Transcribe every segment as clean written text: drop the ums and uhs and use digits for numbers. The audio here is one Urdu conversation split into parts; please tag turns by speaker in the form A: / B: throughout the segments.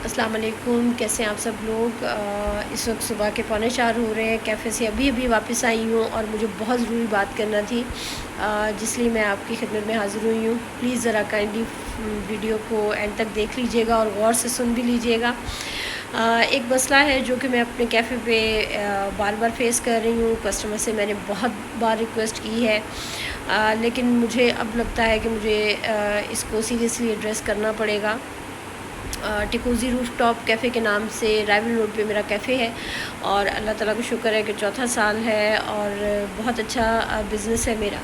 A: السلام علیکم، کیسے ہیں آپ سب لوگ؟ اس وقت صبح کے 3:45 ہو رہے ہیں. کیفے سے ابھی واپس آئی ہوں اور مجھے بہت ضروری بات کرنا تھی، جس لیے میں آپ کی خدمت میں حاضر ہوئی ہوں. پلیز ذرا کائنڈلی ویڈیو کو اینڈ تک دیکھ لیجیے گا اور غور سے سن بھی لیجیے گا. ایک مسئلہ ہے جو کہ میں اپنے کیفے پہ بار بار فیس کر رہی ہوں. کسٹمر سے میں نے بہت بار ریکویسٹ کی ہے، لیکن مجھے اب لگتا ہے کہ مجھے اس کو سیریسلی ایڈریس کرنا پڑے گا. ٹیکوزی روف ٹاپ کیفے کے نام سے رائول روڈ پہ میرا کیفے ہے، اور اللہ تعالیٰ کو شکر ہے کہ چوتھا سال ہے اور بہت اچھا بزنس ہے میرا.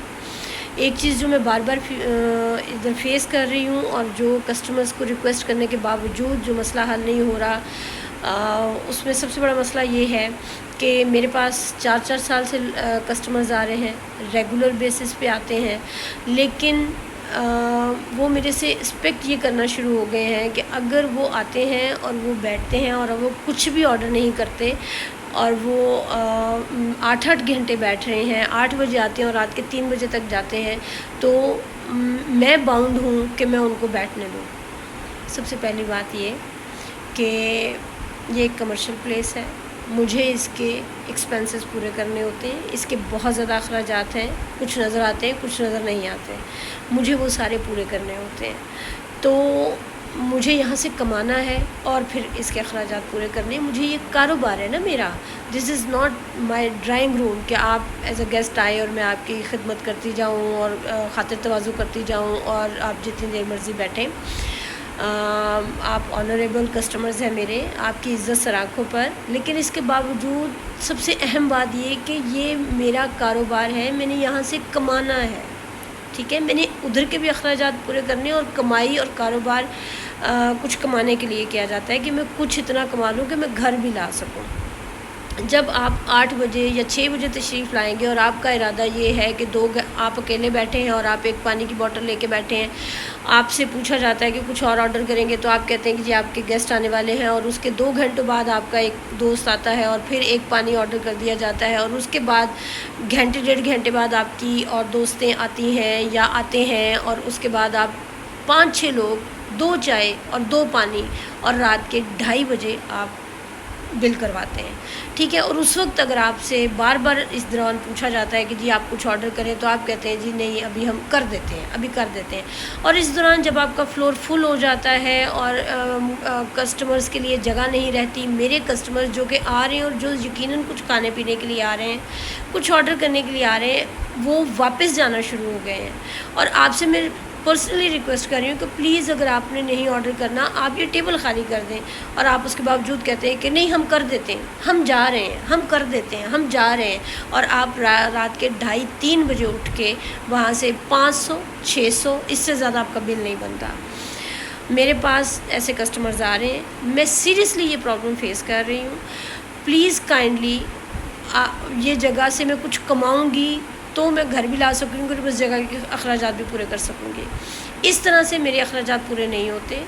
A: ایک چیز جو میں بار بار ادھر فیس کر رہی ہوں اور جو کسٹمرز کو ریکویسٹ کرنے کے باوجود جو مسئلہ حل نہیں ہو رہا، اس میں سب سے بڑا مسئلہ یہ ہے کہ میرے پاس 4 سال سے کسٹمرز آ رہے ہیں، ریگولر بیسس پہ آتے ہیں، لیکن وہ میرے سے ایکسپیکٹ یہ کرنا شروع ہو گئے ہیں کہ اگر وہ آتے ہیں اور وہ بیٹھتے ہیں اور وہ کچھ بھی آرڈر نہیں کرتے اور وہ 8 گھنٹے بیٹھ رہے ہیں، 8 بجے آتے ہیں اور رات کے 3 بجے تک جاتے ہیں، تو میں باؤنڈ ہوں کہ میں ان کو بیٹھنے دوں. سب سے پہلی بات یہ کہ یہ ایک کمرشل پلیس ہے، مجھے اس کے ایکسپینسز پورے کرنے ہوتے ہیں. اس کے بہت زیادہ اخراجات ہیں، کچھ نظر آتے ہیں کچھ نظر نہیں آتے، مجھے وہ سارے پورے کرنے ہوتے ہیں. تو مجھے یہاں سے کمانا ہے اور پھر اس کے اخراجات پورے کرنے ہیں. مجھے یہ کاروبار ہے نا میرا. دس is not my drawing room کہ آپ ایز اے گیسٹ آئے اور میں آپ کی خدمت کرتی جاؤں اور خاطر تواضع کرتی جاؤں اور آپ جتنی دیر مرضی بیٹھیں. آپ آنریبل کسٹمرز ہیں میرے، آپ کی عزت سر آنکھوں پر، لیکن اس کے باوجود سب سے اہم بات یہ کہ یہ میرا کاروبار ہے، میں نے یہاں سے کمانا ہے. ٹھیک ہے، میں نے ادھر کے بھی اخراجات پورے کرنے، اور کمائی اور کاروبار کچھ کمانے کے لیے کیا جاتا ہے کہ میں کچھ اتنا کما لوں کہ میں گھر بھی لا سکوں. جب آپ 8 بجے یا 6 بجے تشریف لائیں گے اور آپ کا ارادہ یہ ہے کہ آپ اکیلے بیٹھے ہیں اور آپ ایک پانی کی بوٹل لے کے بیٹھے ہیں، آپ سے پوچھا جاتا ہے کہ کچھ اور آرڈر کریں گے تو آپ کہتے ہیں کہ جی آپ کے گیسٹ آنے والے ہیں، اور اس کے 2 گھنٹوں بعد آپ کا ایک دوست آتا ہے اور پھر ایک پانی آرڈر کر دیا جاتا ہے، اور اس کے بعد گھنٹے 1.5 گھنٹے بعد آپ کی اور دوستیں آتی ہیں یا آتے ہیں، اور اس کے بعد آپ 5-6 لوگ 2 چائے اور 2 پانی اور رات کے 2:30 بجے آپ بل کرواتے ہیں. ٹھیک ہے، اور اس وقت اگر آپ سے بار بار اس دوران پوچھا جاتا ہے کہ جی آپ کچھ آرڈر کریں تو آپ کہتے ہیں جی نہیں ابھی ہم کر دیتے ہیں. اور اس دوران جب آپ کا فلور فل ہو جاتا ہے اور کسٹمرز کے لیے جگہ نہیں رہتی، میرے کسٹمرز جو کہ آ رہے ہیں اور جو یقیناً کچھ کھانے پینے کے لیے آ رہے ہیں، کچھ آرڈر کرنے کے لیے آ رہے ہیں، وہ واپس جانا شروع ہو گئے ہیں. اور آپ سے میں پرسنلی ریکویسٹ کر رہی ہوں کہ پلیز اگر آپ نے نہیں آرڈر کرنا، آپ یہ ٹیبل خالی کر دیں. اور آپ اس کے باوجود کہتے ہیں کہ نہیں ہم کر دیتے ہیں، ہم جا رہے ہیں، ہم کر دیتے ہیں، ہم جا رہے ہیں. اور آپ رات کے 2:30-3 بجے اٹھ کے وہاں سے 500-600 اس سے زیادہ آپ کا بل نہیں بنتا. میرے پاس ایسے کسٹمرز آ رہے ہیں، میں سیریسلی یہ پرابلم فیس کر رہی ہوں. پلیز کائنڈلی یہ جگہ سے میں کچھ کماؤں گی تو میں گھر بھی لا سکوں گی اور اس جگہ کے اخراجات بھی پورے کر سکوں گی. اس طرح سے میرے اخراجات پورے نہیں ہوتے.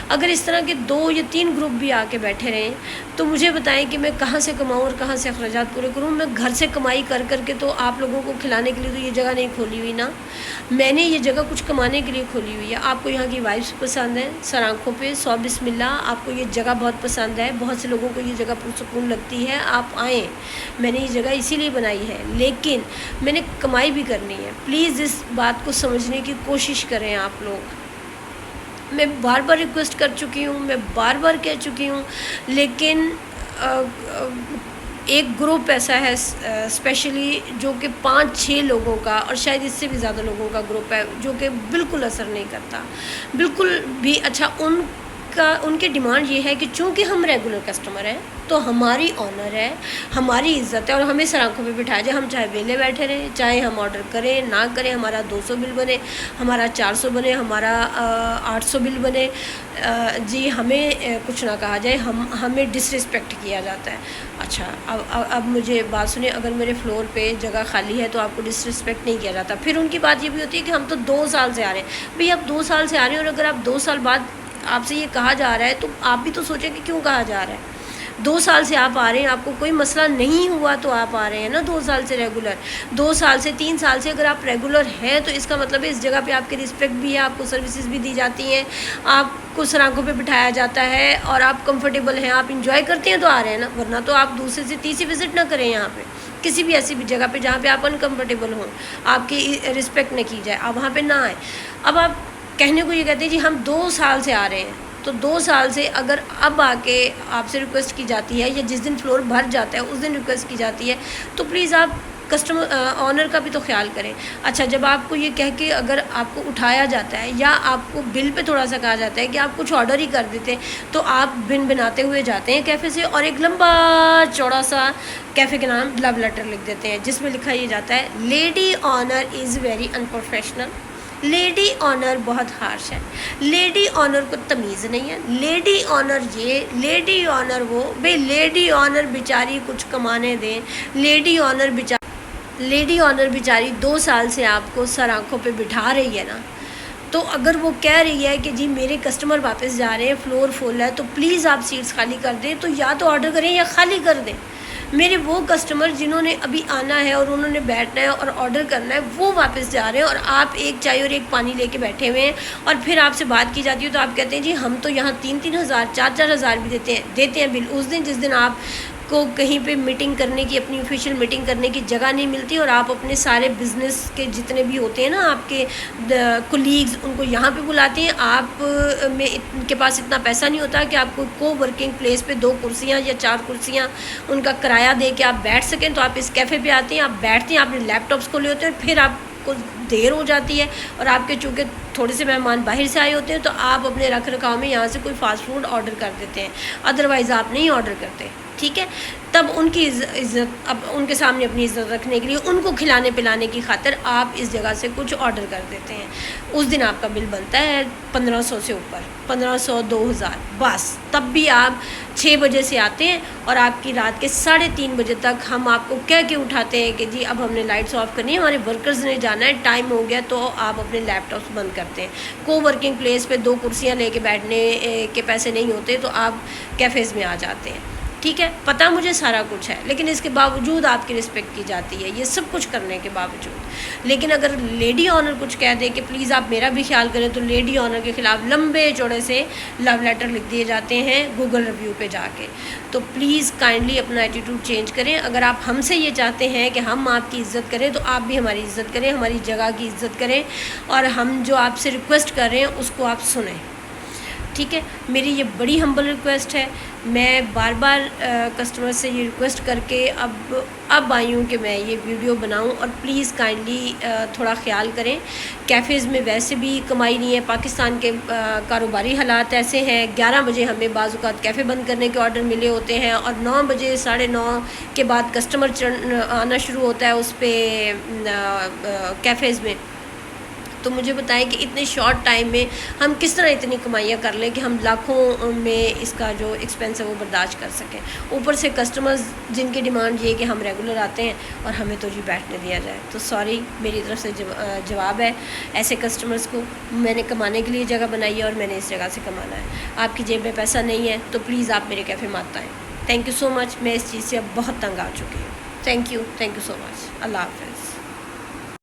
A: اگر اس طرح کے 2 یا 3 گروپ بھی آ کے بیٹھے رہیں تو مجھے بتائیں کہ میں کہاں سے کماؤں اور کہاں سے اخراجات پورے کروں. میں گھر سے کمائی کر کے تو آپ لوگوں کو کھلانے کے لیے تو یہ جگہ نہیں کھولی ہوئی نا. میں نے یہ جگہ کچھ کمانے کے لیے کھولی ہوئی ہے. آپ کو یہاں کی وائبس پسند ہیں، سر آنکھوں پہ 100 بسم اللہ، آپ کو یہ جگہ بہت پسند ہے، بہت سے لوگوں کو یہ جگہ پرسکون لگتی ہے، آپ آئیں. میں نے یہ جگہ اسی لیے بنائی ہے، لیکن میں نے کمائی بھی کرنی ہے. پلیز اس بات کو سمجھنے کی کوشش کریں آپ لوگ. میں بار بار ریکویسٹ کر چکی ہوں، میں بار بار کہہ چکی ہوں، لیکن ایک گروپ ایسا ہے اسپیشلی جو کہ 5-6 لوگوں کا اور شاید اس سے بھی زیادہ لوگوں کا گروپ ہے جو کہ بالکل اثر نہیں کرتا بالکل بھی. اچھا، ان کی ڈیمانڈ یہ ہے کہ چونکہ ہم ریگولر کسٹمر ہیں تو ہماری آنر ہے، ہماری عزت ہے، اور ہمیں سر آنکھوں پہ بٹھایا جائے. ہم چاہے ویلے بیٹھے رہیں، چاہے ہم آرڈر کریں نہ کریں، ہمارا 200 بل بنے، ہمارا 400 بنے، ہمارا 800 بل بنے، جی ہمیں کچھ نہ کہا جائے، ہمیں ڈس رسپیکٹ کیا جاتا ہے. اچھا، اب مجھے بات سنیں، اگر میرے فلور پہ جگہ خالی ہے تو آپ کو ڈس رسپیکٹ نہیں کیا جاتا. پھر ان کی بات یہ بھی ہوتی ہے کہ ہم تو 2 سال سے آ رہے ہیں. بھئی آپ 2 سال سے آ رہے ہیں، اور اگر آپ 2 سال بعد آپ سے یہ کہا جا رہا ہے تو آپ بھی تو سوچیں کہ کیوں کہا جا رہا ہے. 2 سال سے آپ آ رہے ہیں, آپ کو کوئی مسئلہ نہیں ہوا تو آپ آ رہے ہیں نا 2 سال سے ریگولر. 2 سال سے 3 سال سے اگر آپ ریگولر ہیں تو اس کا مطلب ہے اس جگہ پہ آپ کی رسپیکٹ بھی ہے, آپ کو سروسز بھی دی جاتی ہیں, آپ کو سرانکھوں پہ بٹھایا جاتا ہے اور آپ کمفرٹیبل ہیں, آپ انجوائے کرتے ہیں تو آ رہے ہیں نا. ورنہ تو آپ دوسرے سے تیسری وزٹ نہ کریں یہاں پہ, کسی بھی ایسی بھی جگہ پہ جہاں پہ آپ انکمفرٹیبل ہوں, آپ کی رسپیکٹ نہ کی جائے, آپ وہاں پہ نہ آئیں. اب آپ کہنے کو یہ کہتے ہیں جی ہم 2 سال سے آ رہے ہیں, تو 2 سال سے اگر اب آ کے آپ سے ریکویسٹ کی جاتی ہے یا جس دن فلور بھر جاتا ہے اس دن ریکویسٹ کی جاتی ہے, تو پلیز آپ کسٹمر آنر کا بھی تو خیال کریں. اچھا, جب آپ کو یہ کہہ کے اگر آپ کو اٹھایا جاتا ہے یا آپ کو بل پہ تھوڑا سا کہا جاتا ہے کہ آپ کچھ آرڈر ہی کر دیتے, تو آپ بن بناتے ہوئے جاتے ہیں کیفے سے اور ایک لمبا چوڑا سا کیفے کے نام لو لیٹر لکھ دیتے ہیں جس میں لکھا یہ جاتا ہے lady honour is very unprofessional, lady honour بہت ہارش ہے, لیڈی آنر کو تمیز نہیں ہے, لیڈی آنر یہ, لیڈی آنر وہ. بھئی لیڈی آنر بیچاری کچھ کمانے دیں, لیڈی آنر بیچاری 2 سال سے آپ کو سر آنکھوں پہ بٹھا رہی ہے نا, تو اگر وہ کہہ رہی ہے کہ جی میرے کسٹمر واپس جا رہے ہیں, فلور فل ہے, تو پلیز آپ سیٹس خالی کر دیں, تو یا تو آرڈر کریں یا خالی کر دیں. میرے وہ کسٹمر جنہوں نے ابھی آنا ہے اور انہوں نے بیٹھنا ہے اور آرڈر کرنا ہے وہ واپس جا رہے ہیں, اور آپ ایک چائے اور ایک پانی لے کے بیٹھے ہوئے ہیں, اور پھر آپ سے بات کی جاتی ہے تو آپ کہتے ہیں جی ہم تو یہاں 3-3 ہزار 4-4 ہزار بھی دیتے ہیں بل. اس دن جس دن آپ کو کہیں پہ میٹنگ کرنے کی, اپنی آفیشیل میٹنگ کرنے کی جگہ نہیں ملتی, اور آپ اپنے سارے بزنس کے جتنے بھی ہوتے ہیں نا آپ کے کولیگز, ان کو یہاں پہ بلاتے ہیں, آپ میں ان کے پاس اتنا پیسہ نہیں ہوتا کہ آپ کو ورکنگ پلیس پہ 2 کرسیاں یا 4 کرسیاں ان کا کرایہ دے کے آپ بیٹھ سکیں, تو آپ اس کیفے پہ آتے ہیں, آپ بیٹھتے ہیں, آپ نے لیپ ٹاپس کھولے ہوتے ہیں, پھر آپ کو دیر ہو جاتی ہے, اور آپ کے چونکہ تھوڑے سے مہمان باہر سے آئے ہوتے ہیں تو آپ اپنے رکھ رکھاؤ میں یہاں سے کوئی فاسٹ فوڈ آرڈر کر دیتے ہیں, ادروائز آپ نہیں آرڈر کرتے. ٹھیک ہے, تب ان کی عزت, اب ان کے سامنے اپنی عزت رکھنے کے لیے, ان کو کھلانے پلانے کی خاطر آپ اس جگہ سے کچھ آرڈر کر دیتے ہیں. اس دن آپ کا بل بنتا ہے 1500 سے اوپر, 1500 2000 بس. تب بھی آپ 6 بجے سے آتے ہیں اور آپ کی رات کے 3:30 بجے تک ہم آپ کو کہہ کے اٹھاتے ہیں کہ جی اب ہم نے لائٹس آف کرنی ہے, ہمارے ورکرز نے جانا ہے, ٹائم ہو گیا, تو آپ اپنے لیپ ٹاپس بند کرتے ہیں. ورکنگ پلیس پہ 2 کرسیاں لے کے بیٹھنے کے پیسے نہیں ہوتے, تو آپ کیفیز میں آ جاتے ہیں. ٹھیک ہے, پتہ مجھے سارا کچھ ہے, لیکن اس کے باوجود آپ کی رسپیکٹ کی جاتی ہے, یہ سب کچھ کرنے کے باوجود. لیکن اگر لیڈی آنر کچھ کہہ دے کہ پلیز آپ میرا بھی خیال کریں, تو لیڈی آنر کے خلاف لمبے چوڑے سے لو لیٹر لکھ دیے جاتے ہیں گوگل ریویو پہ جا کے. تو پلیز کائنڈلی اپنا ایٹیٹیوڈ چینج کریں. اگر آپ ہم سے یہ چاہتے ہیں کہ ہم آپ کی عزت کریں, تو آپ بھی ہماری عزت کریں, ہماری جگہ کی عزت کریں, اور ہم جو آپ سے ریکویسٹ کر رہے ہیں اس کو آپ سنیں. ٹھیک ہے, میری یہ بڑی ہمبل ریکویسٹ ہے. میں بار بار کسٹمر سے یہ ریکویسٹ کر کے اب آئی ہوں کہ میں یہ ویڈیو بناؤں, اور پلیز کائنڈلی تھوڑا خیال کریں. کیفیز میں ویسے بھی کمائی نہیں ہے, پاکستان کے کاروباری حالات ایسے ہیں, 11 بجے ہمیں بعض اوقات کیفے بند کرنے کے آرڈر ملے ہوتے ہیں, اور 9 بجے 9:30 کے بعد کسٹمر آنا شروع ہوتا ہے اس پہ کیفیز میں. تو مجھے بتائیں کہ اتنے شارٹ ٹائم میں ہم کس طرح اتنی کمائیاں کر لیں کہ ہم لاکھوں میں اس کا جو ایکسپینس ہے وہ برداشت کر سکیں. اوپر سے کسٹمرز جن کی ڈیمانڈ یہ کہ ہم ریگولر آتے ہیں اور ہمیں تو جی بیٹھنے دیا جائے. تو سوری, میری طرف سے جواب ہے ایسے کسٹمرز کو. میں نے کمانے کے لیے جگہ بنائی ہے اور میں نے اس جگہ سے کمانا ہے. آپ کی جیب میں پیسہ نہیں ہے تو پلیز آپ میرے کیفے مت آئیں. تھینک یو سو مچ. میں اس چیز سے اب بہت تنگ آ چکی ہوں. تھینک یو سو مچ. اللہ حافظ.